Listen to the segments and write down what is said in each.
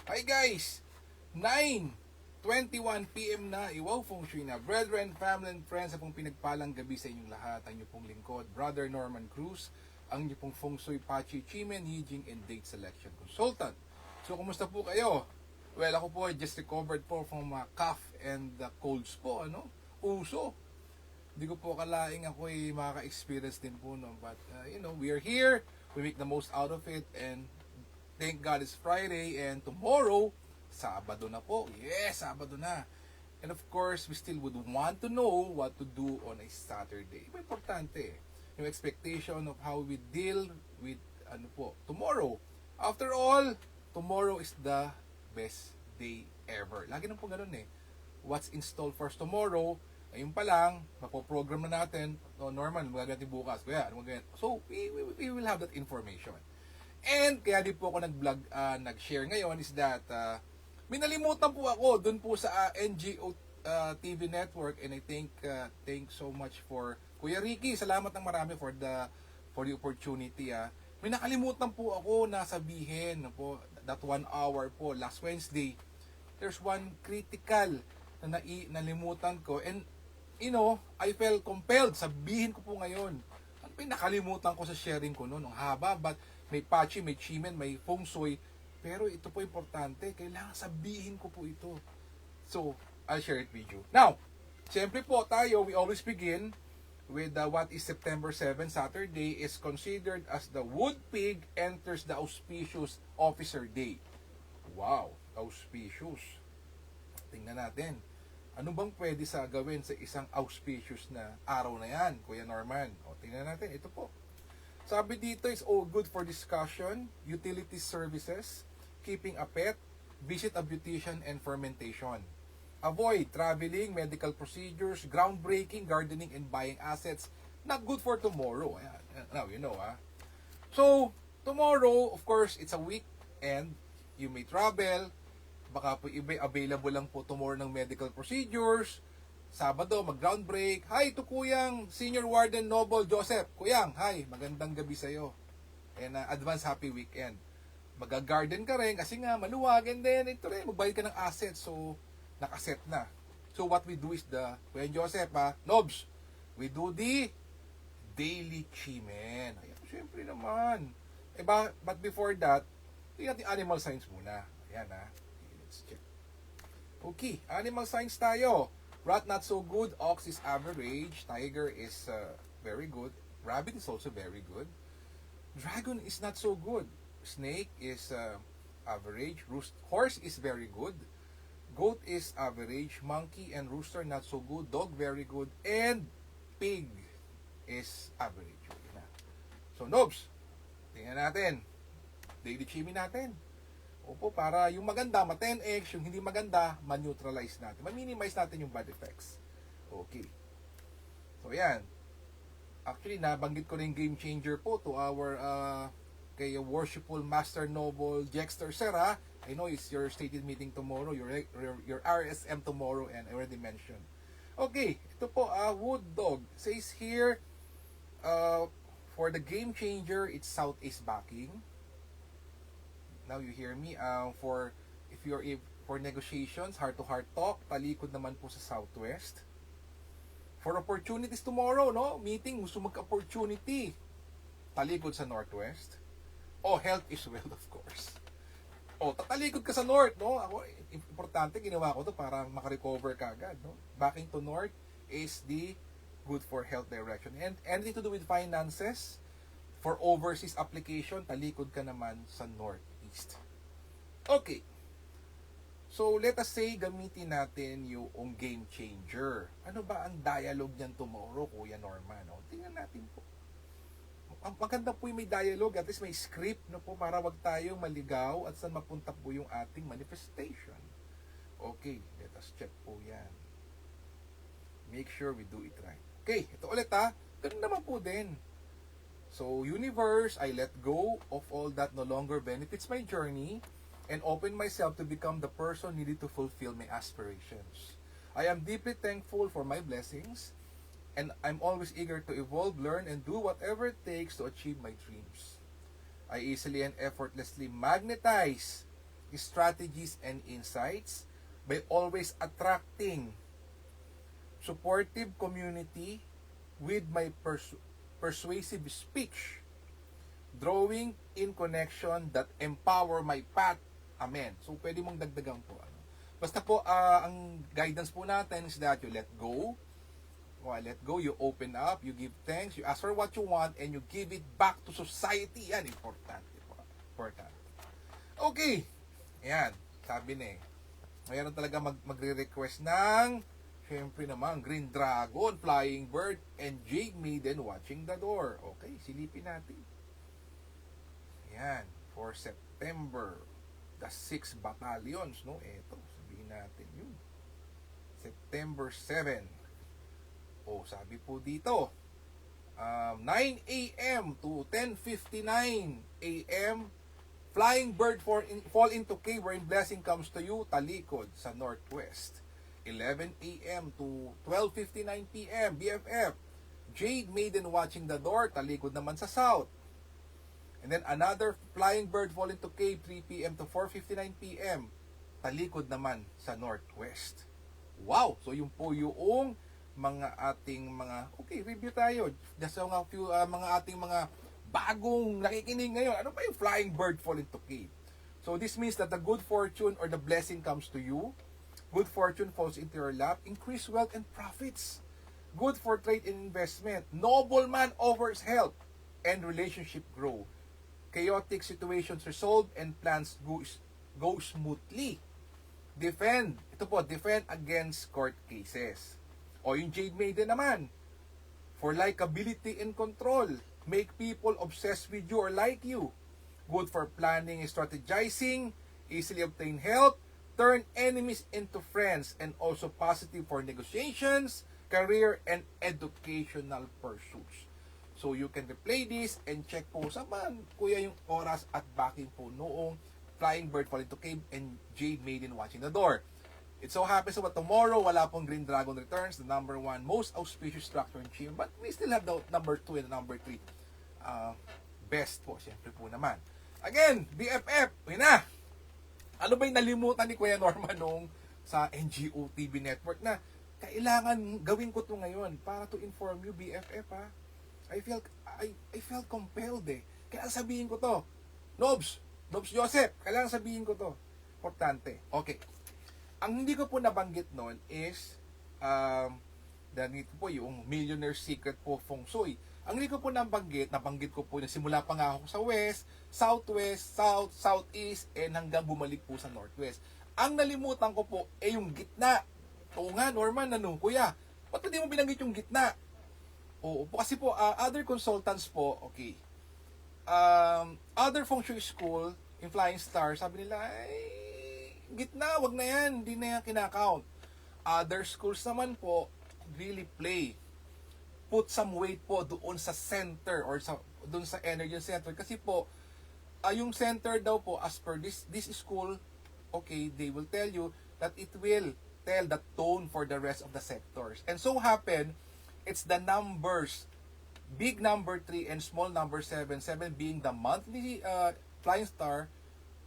Hi guys! 9:21 PM na, Iwaw Feng Shui na. Brethren, family and friends, sa pong pinagpalang gabi sa inyong lahat. Ang inyong pong lingkod, Brother Norman Cruz, ang inyong pong Feng Shui Pachi Chimen, Yijing and Date Selection Consultant. So, kumusta po kayo? Well, ako po just recovered po from cough and colds po, Uso. Hindi ko po akalaing ako ay makaka-experience din po, no? But, we are here. We make the most out of it and thank God it's Friday and tomorrow, Sabado na po. Yes, Sabado na. And of course, we still would want to know what to do on a Saturday. Iba importante. Yung expectation of how we deal with tomorrow. After all, tomorrow is the best day ever. Lagi nang po ganun eh. What's installed for tomorrow, ayun pa lang, mapoprogram na natin. No, Norman, magaganti bukas. Kaya, ano magaganti? So, we will have that information. And kaya di po ako nag-vlog, nag-share ngayon is that minalimutan po ako dun po sa NGO TV network, and I thank so much for Kuya Ricky. Salamat ng marami for the opportunity. May nakalimutan po ako na sabihin po that 1 hour po last Wednesday. There's one critical na nalimutan ko, and I felt compelled sabihin ko po ngayon. Ang pinakalimutan ko sa sharing ko noon, ang haba, but may Pachi, may Chimen, may Feng Shui. Pero ito po importante. Kailangan sabihin ko po ito. So, I'll share it with you. Now, siyempre po tayo, we always begin with what is September 7, Saturday, is considered as the Wood Pig enters the auspicious Officer Day. Wow, auspicious. Tingnan natin. Ano bang pwede sa gawin sa isang auspicious na araw na yan, Kuya Norman? O, tingnan natin. Ito po. Sabi dito is all good for discussion, utility services, keeping a pet, visit a beautician, and fermentation. Avoid traveling, medical procedures, groundbreaking, gardening, and buying assets. Not good for tomorrow. Ayan. Now, you know, So, tomorrow, of course, it's a weekend. You may travel. Baka po iba available lang po tomorrow ng medical procedures. Sabado, mag-groundbreak. Hi to Kuyang Senior Warden Noble Joseph. Kuyang, hi, magandang gabi sa'yo. And advance happy weekend. Mag-garden ka rin kasi nga maluwag, and then ito rin, magbayad ka ng asset. So, nakaset na. So, what we do is Kuya Joseph, Nobs, we do the daily chimen. Ayan, syempre naman. But before that, tingnan natin animal science muna. Ayan let's check. Okay, animal science tayo. Rat not so good, ox is average, tiger is very good, rabbit is also very good, dragon is not so good, snake is average, horse is very good, goat is average, monkey and rooster not so good, dog very good, and pig is average. So, Nobs, tingnan natin, daily chimney natin. Opo, para yung maganda, ma-10x, yung hindi maganda, ma-neutralize natin. Ma-minimize natin yung bad effects. Okay. So, yan. Actually, nabanggit ko na yung game changer po to our kay worshipful Master Noble Jexter Sir, I know it's your stated meeting tomorrow, your RSM tomorrow, and I already mentioned. Okay, ito po, Wood Dog says here, for the game changer, it's southeast backing. Now you hear me. For negotiations, heart-to-heart talk, talikod naman po sa southwest. For opportunities tomorrow, meeting, gusto magka-opportunity, talikod sa northwest. Health is well, of course. Tatalikod ka sa north, Ako, importante, ginawa ko to para makarecover ka agad, Backing to north is the good for health direction. And anything to do with finances, for overseas application, talikod ka naman sa northeast. Okay. So, let us say, gamitin natin yung game changer. Ano ba ang dialogue niyan tomorrow, Kuya Norman? Tingnan natin po. Maganda po yung may dialogue, at least may script, po, para wag tayong maligaw at saan mapunta po yung ating manifestation. Okay, let us check po yan. Make sure we do it right. Okay, ito ulit Ganun naman po din. So, universe, I let go of all that no longer benefits my journey and open myself to become the person needed to fulfill my aspirations. I am deeply thankful for my blessings, and I'm always eager to evolve, learn, and do whatever it takes to achieve my dreams. I easily and effortlessly magnetize strategies and insights by always attracting supportive community with my persuasive speech, drawing in connection that empower my path. Amen. So, pwede mong dagdagan po. Basta po, ang guidance po natin is that you let go. Let go, you open up, you give thanks, you ask for what you want, and you give it back to society. Yan, importante po. Important. Okay. Yan, sabi na eh. Mayroon talaga magre-request ng, syempre naman, Green Dragon, Flying Bird, and Jade Maiden watching the door. Okay, silipin natin. Yan, for September, the 6 battalions, no? Eto, sabihin natin yun. September 7. Oh, sabi po dito, 9 a.m. to 10:59 a.m. Flying Bird fall into cave wherein blessing comes to you, talikod sa northwest. 11 a.m. to 12:59 p.m. BFF, Jade Maiden watching the door, talikod naman sa south. And then another Flying Bird fall into cave 3 p.m. to 4:59 p.m. talikod naman sa northwest. Wow! So yung po yung mga ating mga, okay, review tayo. Just mga few, mga ating mga bagong nakikinig ngayon. Ano ba yung Flying Bird fall into cave? So this means that the good fortune or the blessing comes to you. Good fortune falls into your lap. Increase wealth and profits. Good for trade and investment. Nobleman offers help and relationship grow. Chaotic situations resolved and plans go smoothly. Defend. Ito po, defend against court cases. O yung Jade Maiden naman, for likability and control, make people obsessed with you or like you. Good for planning and strategizing, easily obtain help, turn enemies into friends, and also positive for negotiations, career, and educational pursuits. So you can replay this and check po saan kuya yung oras at backing po noong Flying Bird fall into cave and Jade Maiden watching the door. It so happens that tomorrow, wala pong Green Dragon returns, the number 1 most auspicious structure in Chile. But we still have the number 2 and the number 3. Best po, siyempre po naman. Again, BFF, yun na. Ano ba yung nalimutan ni Kuya Norman nung sa NGO TV network na kailangan gawin ko to ngayon para to inform you, BFF ha. I felt compelled eh. Kaya sabihin ko to. Nobs Joseph, kailangan sabihin ko to. Importante. Okay. Ang hindi ko po nabanggit noon is dito po yung Millionaire Secret po Feng Shui. Ang hindi ko po nabanggit ko po na simula pa nga ako sa west, southwest, south, southeast, and hanggang bumalik po sa northwest. Ang nalimutan ko po ay yung gitna. Oo nga, Norman, kuya, ba't hindi mo binanggit yung gitna? Oo, kasi po, other consultants po, okay, other Feng Shui school, in Flying Star, sabi nila, ay, gitna, wag na yan, hindi na yan kinakount. Other schools naman po, really put some weight po doon sa center or doon sa energy center. Kasi po, yung center daw po, as per this school, okay, they will tell you that it will tell the tone for the rest of the sectors. And so happen, it's the numbers, big number 3 and small number 7, 7 being the monthly Flying Star,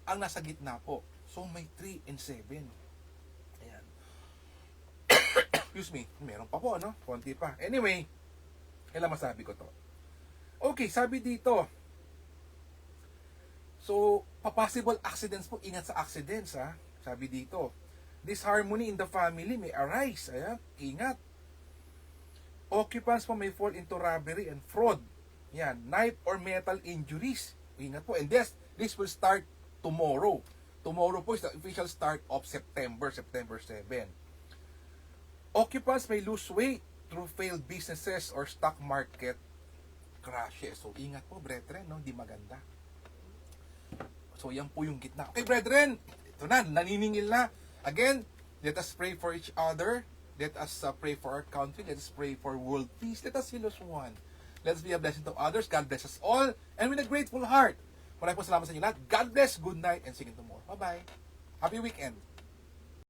ang nasa gitna po. So, may 3 and 7. Ayan. Excuse me. Meron pa po, no? Konti pa. Anyway, kailan masabi ko to? Okay, sabi dito. So, possible accidents po. Ingat sa accidents, ha? Sabi dito. Disharmony in the family may arise. Ayan. Ingat. Occupants po may fall into robbery and fraud. Yan. Knife or metal injuries. Ingat po. And this will start tomorrow. Tomorrow po is the official start of September 7. Occupants may lose weight through failed businesses or stock market crashes. So, ingat po, brethren, no? Di maganda. So, yan po yung gitna. Okay, brethren, ito na, naniningil na. Again, let us pray for each other. Let us pray for our country. Let us pray for world peace. Let us feel as one. Let us be a blessing to others. God bless us all. And with a grateful heart, maraming po salamat sa inyo lahat. God bless, good night, and see you tomorrow. Bye-bye. Happy weekend.